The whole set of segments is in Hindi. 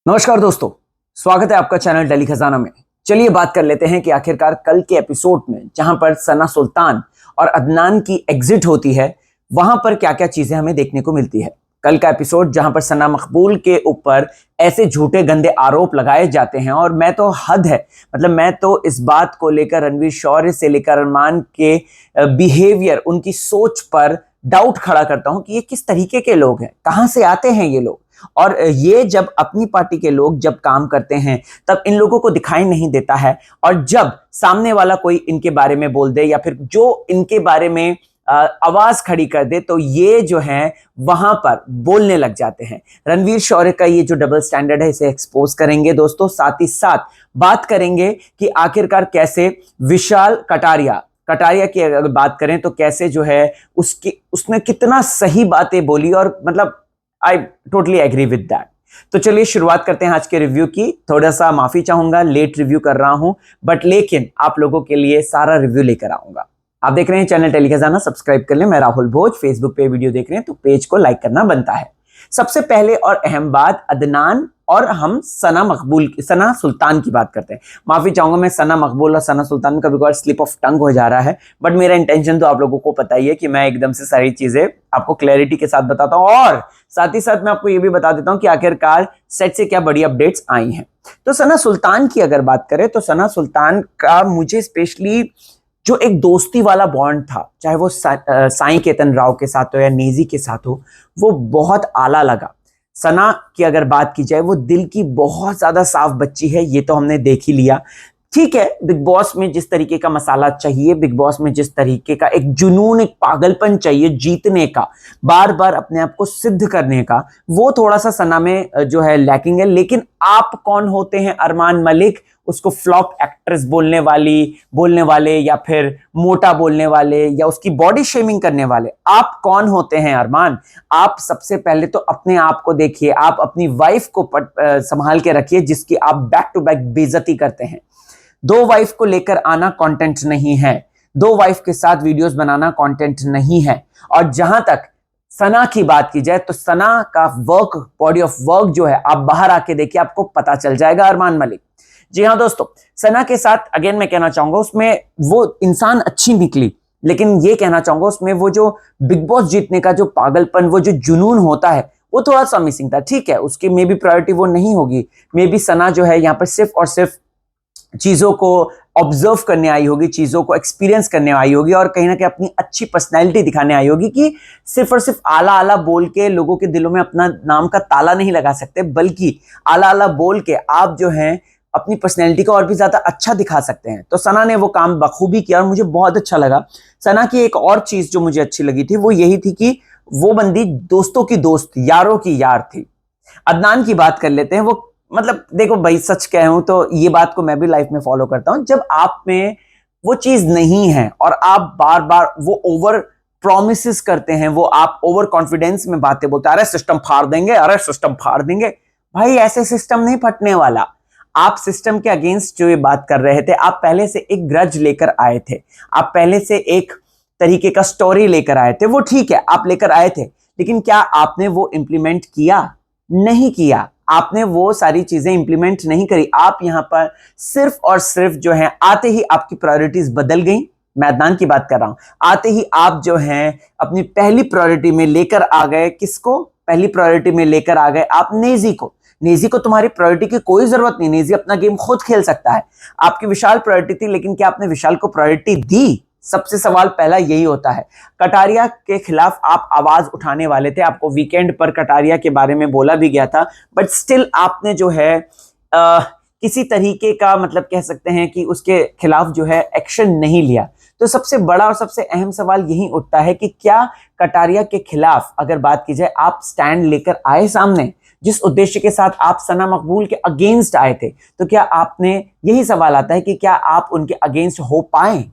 नमस्कार दोस्तों, स्वागत है आपका चैनल डेली खजाना में। चलिए बात कर लेते हैं कि आखिरकार कल के एपिसोड में जहां पर सना सुल्तान और अदनान की एग्जिट होती है, वहां पर क्या क्या चीजें हमें देखने को मिलती है। कल का एपिसोड जहां पर सना मकबूल के ऊपर ऐसे झूठे गंदे आरोप लगाए जाते हैं और मैं तो हद है, मतलब मैं तो इस बात को लेकर रणवीर शौर्य से लेकर अरमान के बिहेवियर, उनकी सोच पर डाउट खड़ा करता हूं कि ये किस तरीके के लोग हैं, कहां से आते हैं ये लोग। और ये जब अपनी पार्टी के लोग जब काम करते हैं तब इन लोगों को दिखाई नहीं देता है, और जब सामने वाला कोई इनके बारे में बोल दे या फिर जो इनके बारे में आवाज खड़ी कर दे तो ये जो है वहां पर बोलने लग जाते हैं। रणवीर शौर्य का ये जो डबल स्टैंडर्ड है इसे एक्सपोज करेंगे दोस्तों। साथ ही साथ बात करेंगे कि आखिरकार कैसे विशाल कटारिया की अगर बात करें तो कैसे जो है उसने कितना सही बातें बोली, और मतलब I totally agree with that. तो चलिए शुरुआत करते हैं आज के रिव्यू की। थोड़ा सा माफी चाहूंगा, लेट रिव्यू कर रहा हूं, बट लेकिन आप लोगों के लिए सारा रिव्यू लेकर आऊंगा। आप देख रहे हैं चैनल डेली खजाना, सब्सक्राइब कर लें। मैं राहुल भोज, फेसबुक पे वीडियो देख रहे हैं तो पेज को लाइक करना बनता है। सबसे पहले और अहम बात, अदनान और हम सना सुल्तान की बात करते हैं। माफी चाहूंगा, मैं सना मकबूल और सना सुल्तान में कभी कभार स्लिप ऑफ टंग हो जा रहा है, बट मेरा इंटेंशन तो आप लोगों को पता ही है कि मैं एकदम से सारी चीजें आपको क्लैरिटी के साथ बताता हूं, और साथ ही साथ मैं आपको ये भी बता देता हूं कि आखिरकार सेट से क्या बड़ी अपडेट्स आई हैं। तो सना सुल्तान की अगर बात करें तो सना सुल्तान का मुझे स्पेशली जो एक दोस्ती वाला बॉन्ड था, चाहे वो साईं केतन राव के साथ हो या नेजी के साथ हो, वो बहुत आला लगा। सना की अगर बात की जाए, वो दिल की बहुत ज्यादा साफ बच्ची है, ये तो हमने देख ही लिया। ठीक है, बिग बॉस में जिस तरीके का मसाला चाहिए, बिग बॉस में जिस तरीके का एक जुनून, एक पागलपन चाहिए जीतने का, बार बार अपने आप को सिद्ध करने का, वो थोड़ा सा सना में जो है लैकिंग है। लेकिन आप कौन होते हैं अरमान मलिक उसको फ्लॉप एक्ट्रेस बोलने वाले या फिर मोटा बोलने वाले या उसकी बॉडी शेमिंग करने वाले? आप कौन होते हैं अरमान? आप सबसे पहले तो अपने आप को देखिए, आप अपनी वाइफ को संभाल के रखिए जिसकी आप बैक टू बैक बेइज्जती करते हैं। दो वाइफ को लेकर आना कंटेंट नहीं है, दो वाइफ के साथ वीडियोस बनाना कंटेंट नहीं है। और जहां तक सना की बात की जाए तो सना का बॉडी ऑफ वर्क जो है, आप बाहर आके देखिए, आपको पता चल जाएगा अरमान मलिक। जी हाँ दोस्तों, सना के साथ अगेन मैं कहना चाहूंगा उसमें वो इंसान अच्छी निकली, लेकिन ये कहना चाहूंगा उसमें वो जो बिग बॉस जीतने का जो पागलपन, वो जो जुनून होता है, वो थोड़ा सा मिसिंग था। ठीक है, उसकी मे बी प्रायोरिटी वो नहीं होगी, मे बी सना जो है यहाँ पर सिर्फ और सिर्फ चीजों को ऑब्जर्व करने आई होगी, चीजों को एक्सपीरियंस करने आई होगी, और कहीं ना कहीं अपनी अच्छी पर्सनैलिटी दिखाने आई होगी कि सिर्फ और सिर्फ आला आला बोल के लोगों के दिलों में अपना नाम का ताला नहीं लगा सकते, बल्कि आला आला बोल के आप जो हैं अपनी पर्सनैलिटी को और भी ज्यादा अच्छा दिखा सकते हैं। तो सना ने वो काम बखूबी किया और मुझे बहुत अच्छा लगा। सना की एक और चीज जो मुझे अच्छी लगी थी वो यही थी कि वो बंदी दोस्तों की दोस्त, यारों की यार थी। अदनान की बात कर लेते हैं। वो मतलब देखो भाई, सच कहूं तो ये बात को मैं भी लाइफ में फॉलो करता हूं, जब आप में वो चीज नहीं है और आप बार बार वो ओवर प्रोमिस करते हैं, वो आप ओवर कॉन्फिडेंस में बातें बोलते हैं, अरे सिस्टम फाड़ देंगे, अरे सिस्टम फाड़ देंगे। भाई ऐसे सिस्टम नहीं फटने वाला। आप सिस्टम के अगेंस्ट जो ये बात कर रहे थे, आप पहले से एक ग्रज लेकर आए थे, आप पहले से एक तरीके का स्टोरी लेकर आए थे। वो ठीक है, आप लेकर आए थे, लेकिन क्या आपने वो इंप्लीमेंट किया? नहीं किया। आपने वो सारी चीजें इंप्लीमेंट नहीं करी। आप यहां पर सिर्फ और सिर्फ जो है, आते ही आपकी प्रायोरिटीज बदल गई। मैं अदनान की बात कर रहा हूं। आते ही आप जो हैं अपनी पहली प्रायोरिटी में लेकर आ गए, किसको पहली प्रायोरिटी में लेकर आ गए? आप नेजी को। नेजी को तुम्हारी प्रायोरिटी की कोई जरूरत नहीं, नेजी अपना गेम खुद खेल सकता है। आपकी विशाल प्रायोरिटी थी, लेकिन क्या आपने विशाल को प्रायोरिटी दी? सबसे सवाल पहला यही होता है। कटारिया के खिलाफ आप आवाज उठाने वाले थे, आपको वीकेंड पर कटारिया के बारे में बोला भी गया था, बट स्टिल आपने जो है किसी तरीके का, मतलब कह सकते हैं कि उसके खिलाफ जो है एक्शन नहीं लिया। तो सबसे बड़ा और सबसे अहम सवाल यही उठता है कि क्या कटारिया के खिलाफ अगर बात की जाए, आप स्टैंड लेकर आए सामने जिस उद्देश्य के साथ आप सना मकबूल के अगेंस्ट आए थे, तो क्या आपने, यही सवाल आता है कि क्या आप उनके अगेंस्ट हो पाए?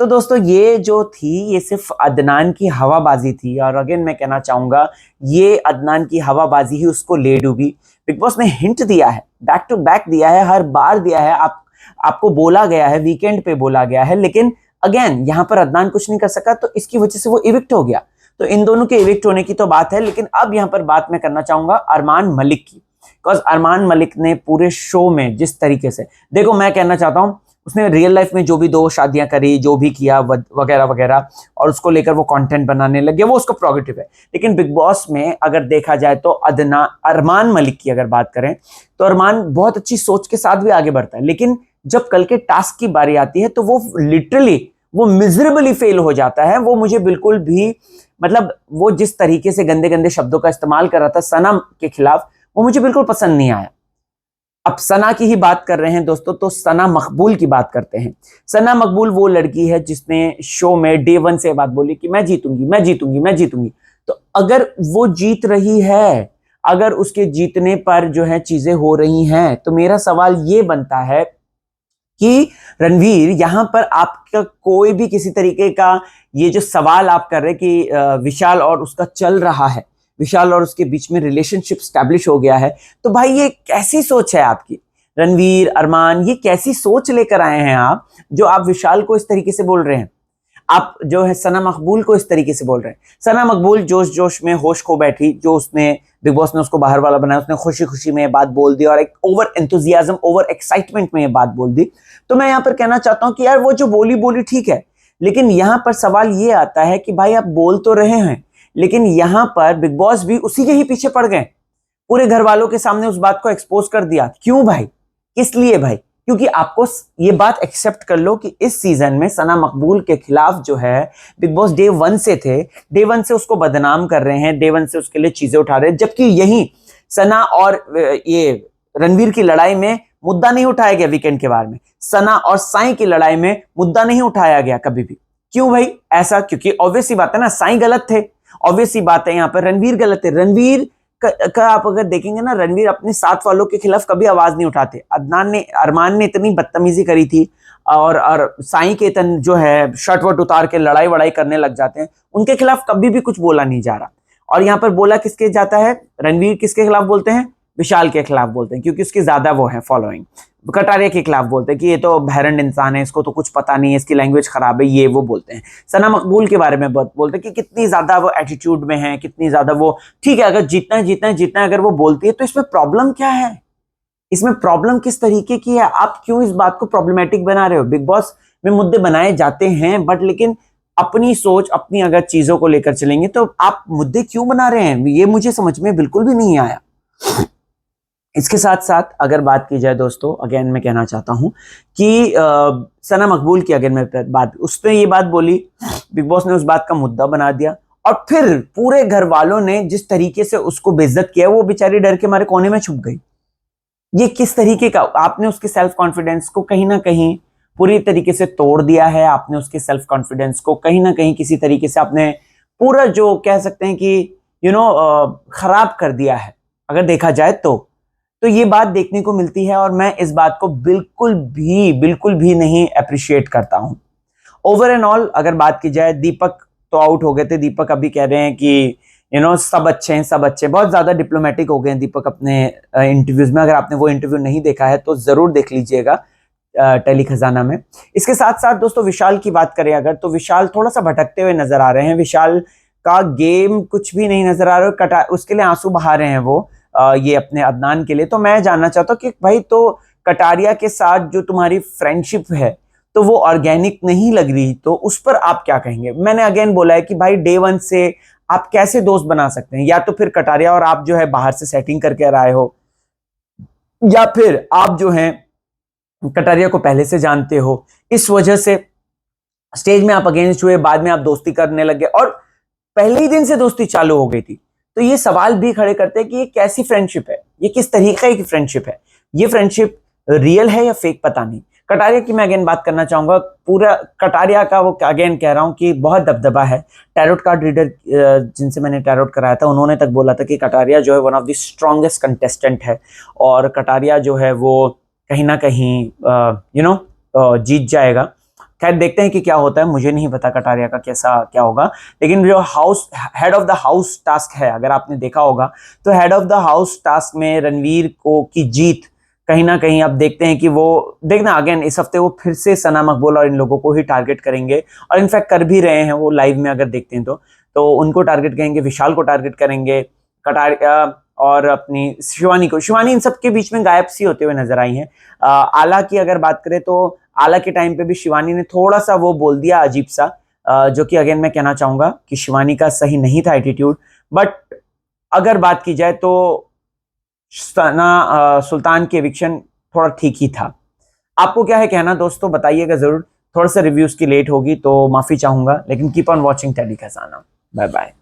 तो दोस्तों ये जो थी, ये सिर्फ अदनान की हवाबाजी थी, और अगेन मैं कहना चाहूंगा ये अदनान की हवाबाजी ही उसको ले डूबी। बिग बॉस ने हिंट दिया है, बैक टू बैक दिया है, हर बार दिया है, आपको बोला गया है, वीकेंड पे बोला गया है, लेकिन अगेन यहां पर अदनान कुछ नहीं कर सका, तो इसकी वजह से वो इविक्ट हो गया। तो इन दोनों के इविक्ट होने की तो बात है, लेकिन अब यहां पर बात मैं करना चाहूंगा अरमान मलिक की। बिकॉज अरमान मलिक ने पूरे शो में जिस तरीके से, देखो मैं कहना चाहता हूँ, उसने रियल लाइफ में जो भी 2 शादियां करी, जो भी किया वगैरह वगैरह, और उसको लेकर वो कंटेंट बनाने लगे, वो उसका प्रोगेटिव है। लेकिन बिग बॉस में अगर देखा जाए तो अरमान मलिक की अगर बात करें तो अरमान बहुत अच्छी सोच के साथ भी आगे बढ़ता है, लेकिन जब कल के टास्क की बारी आती है तो वो लिटरली वो मिजरेबली फेल हो जाता है। वो मुझे बिल्कुल भी, मतलब वो जिस तरीके से गंदे गंदे शब्दों का इस्तेमाल कर रहा था सना के खिलाफ, वो मुझे बिल्कुल पसंद नहीं आया। अब सना की ही बात कर रहे हैं दोस्तों, तो सना मकबूल की बात करते हैं। सना मकबूल वो लड़की है जिसने शो में डे 1 से बात बोली कि मैं जीतूंगी, मैं जीतूंगी, मैं जीतूंगी। तो अगर वो जीत रही है, अगर उसके जीतने पर जो है चीजें हो रही हैं, तो मेरा सवाल ये बनता है कि रणवीर, यहां पर आपका कोई भी किसी तरीके का ये जो सवाल आप कर रहे हैं कि विशाल और उसका चल रहा है, विशाल और उसके बीच में रिलेशनशिप स्टैब्लिश हो गया है, तो भाई ये कैसी सोच है आपकी? रणवीर, अरमान, ये कैसी सोच लेकर आए हैं आप, जो आप विशाल को इस तरीके से बोल रहे हैं? आप जो है सना मकबूल को इस तरीके से बोल रहे हैं। सना मकबूल जोश जोश में होश खो बैठी, जो उसने बिग बॉस ने उसको बाहर वाला बनाया, उसने खुशी खुशी में बात बोल दी और एक ओवर एंथुजियाज्म, ओवर एक्साइटमेंट में ये बात बोल दी। तो मैं यहां पर कहना चाहता हूं कि यार वो जो बोली बोली ठीक है, लेकिन यहां पर सवाल ये आता है कि भाई आप बोल तो रहे हैं, लेकिन यहां पर बिग बॉस भी उसी के ही पीछे पड़ गए, पूरे घर वालों के सामने उस बात को एक्सपोज कर दिया। क्यों भाई? किस लिए भाई? क्योंकि आपको ये बात एक्सेप्ट कर लो कि इस सीजन में सना मकबूल के खिलाफ जो है बिग बॉस डे 1 से थे, डे 1 से उसको बदनाम कर रहे हैं, डे 1 से उसके लिए चीजें उठा रहे हैं, जबकि यही सना और ये रणवीर की लड़ाई में मुद्दा नहीं उठाया गया। वीकेंड के बारे में सना और साई की लड़ाई में मुद्दा नहीं उठाया गया कभी भी। क्यों भाई ऐसा? क्योंकि ऑब्वियस सी बात है ना, साई गलत थे, ऑब्वियस सी बात है यहाँ पर रणवीर गलत है। रणवीर का आप अगर देखेंगे ना, रणवीर अपने साथ वालों के खिलाफ कभी आवाज नहीं उठाते। अरमान ने इतनी बदतमीजी करी थी, और साई के तन जो है शर्ट वर्ट उतार के लड़ाई वड़ाई करने लग जाते हैं, उनके खिलाफ कभी भी कुछ बोला नहीं जा रहा। और यहाँ पर बोला किसके जाता है? रणवीर किसके खिलाफ बोलते हैं? विशाल के खिलाफ बोलते हैं, क्योंकि उसकी ज्यादा वो है फॉलोइंग। कटारिया के खिलाफ बोलते हैं कि ये तो बहरंड इंसान है, इसको तो कुछ पता नहीं है, इसकी लैंग्वेज खराब है, ये वो बोलते हैं। सना मकबूल के बारे में बोलते हैं कि कितनी ज्यादा वो एटीट्यूड में है, कितनी ज्यादा वो, ठीक है अगर जीतना है जीतना है जीतना है अगर वो बोलती है, तो इसमें प्रॉब्लम क्या है? इसमें प्रॉब्लम किस तरीके की है? आप क्यों इस बात को प्रॉब्लमेटिक बना रहे हो? बिग बॉस में मुद्दे बनाए जाते हैं, बट लेकिन अपनी सोच, अपनी अगर चीजों को लेकर चलेंगे तो आप मुद्दे क्यों बना रहे हैं? ये मुझे समझ में बिल्कुल भी नहीं आया। इसके साथ साथ अगर बात की जाए दोस्तों, अगेन मैं कहना चाहता हूं कि सना मकबूल की अगर मैं बात, उसने ये बात बोली, बिग बॉस ने उस बात का मुद्दा बना दिया, और फिर पूरे घर वालों ने जिस तरीके से उसको बेइज्जत किया, वो बेचारी डर के मारे कोने में छुप गई। ये किस तरीके का? आपने उसके सेल्फ कॉन्फिडेंस को कहीं ना कहीं पूरी तरीके से तोड़ दिया है। आपने उसके सेल्फ कॉन्फिडेंस को कहीं ना कहीं किसी तरीके से आपने पूरा जो कह सकते हैं कि खराब कर दिया है, अगर देखा जाए तो ये बात देखने को मिलती है, और मैं इस बात को बिल्कुल भी नहीं अप्रिशिएट करता हूं। ओवर एंड ऑल अगर बात की जाए, दीपक तो आउट हो गए थे। दीपक अभी कह रहे हैं कि सब अच्छे हैं, सब अच्छे, बहुत ज्यादा डिप्लोमेटिक हो गए हैं दीपक अपने इंटरव्यूज में। अगर आपने वो इंटरव्यू नहीं देखा है तो जरूर देख लीजिएगा टेली खजाना में। इसके साथ साथ दोस्तों विशाल की बात करें अगर, तो विशाल थोड़ा सा भटकते हुए नजर आ रहे हैं। विशाल का गेम कुछ भी नहीं नजर आ रहा है, उसके लिए आंसू बहा रहे हैं वो ये अपने अदनान के लिए। तो मैं जानना चाहता हूँ कि भाई, तो कटारिया के साथ जो तुम्हारी फ्रेंडशिप है तो वो ऑर्गेनिक नहीं लग रही, तो उस पर आप क्या कहेंगे? मैंने अगेन बोला है कि भाई डे 1 से आप कैसे दोस्त बना सकते हैं? या तो फिर कटारिया और आप जो है बाहर से सेटिंग करके आए हो, या फिर आप जो है कटारिया को पहले से जानते हो, इस वजह से स्टेज में आप अगेंस्ट हुए, बाद में आप दोस्ती करने लगे और पहले ही दिन से दोस्ती चालू हो गई थी। तो ये सवाल भी खड़े करते हैं कि ये कैसी फ्रेंडशिप है, ये किस तरीके की फ्रेंडशिप है, ये फ्रेंडशिप रियल है या फेक, पता नहीं। कटारिया की मैं अगेन बात करना चाहूंगा। पूरा कटारिया का वो अगेन कह रहा हूं कि बहुत दबदबा है। टैरोट कार्ड रीडर जिनसे मैंने टैरोट कराया था, उन्होंने तक बोला था कि कटारिया जो है one of the strongest contestant है, और कटारिया जो है वो कहीं ना कहीं जीत जाएगा। खैर देखते हैं कि क्या होता है, मुझे नहीं पता कटारिया का कैसा क्या होगा। लेकिन जो head of the house task है, अगर आपने देखा होगा तो head of the house task में रणवीर को की जीत कहीं ना कहीं आप देखते हैं कि वो, देखना अगेन इस हफ्ते वो फिर से सना मकबूल और इन लोगों को ही टारगेट करेंगे, और इनफैक्ट कर भी रहे हैं वो लाइव में अगर देखते हैं तो उनको टारगेट करेंगे, विशाल को टारगेट करेंगे, और अपनी शिवानी इन सब के बीच में गायब सी होते हुए नजर आई हैं। आला की अगर बात करें तो आला के टाइम पे भी शिवानी ने थोड़ा सा वो बोल दिया अजीब सा, जो कि अगेन मैं कहना चाहूंगा कि शिवानी का सही नहीं था एटीट्यूड। बट अगर बात की जाए तो सना सुल्तान की एविक्शन थोड़ा ठीक ही था। आपको क्या है कहना दोस्तों, बताइएगा जरूर। थोड़ा सा रिव्यूज की लेट होगी तो माफी चाहूंगा, लेकिन keep on watching tele Khazana. Bye bye.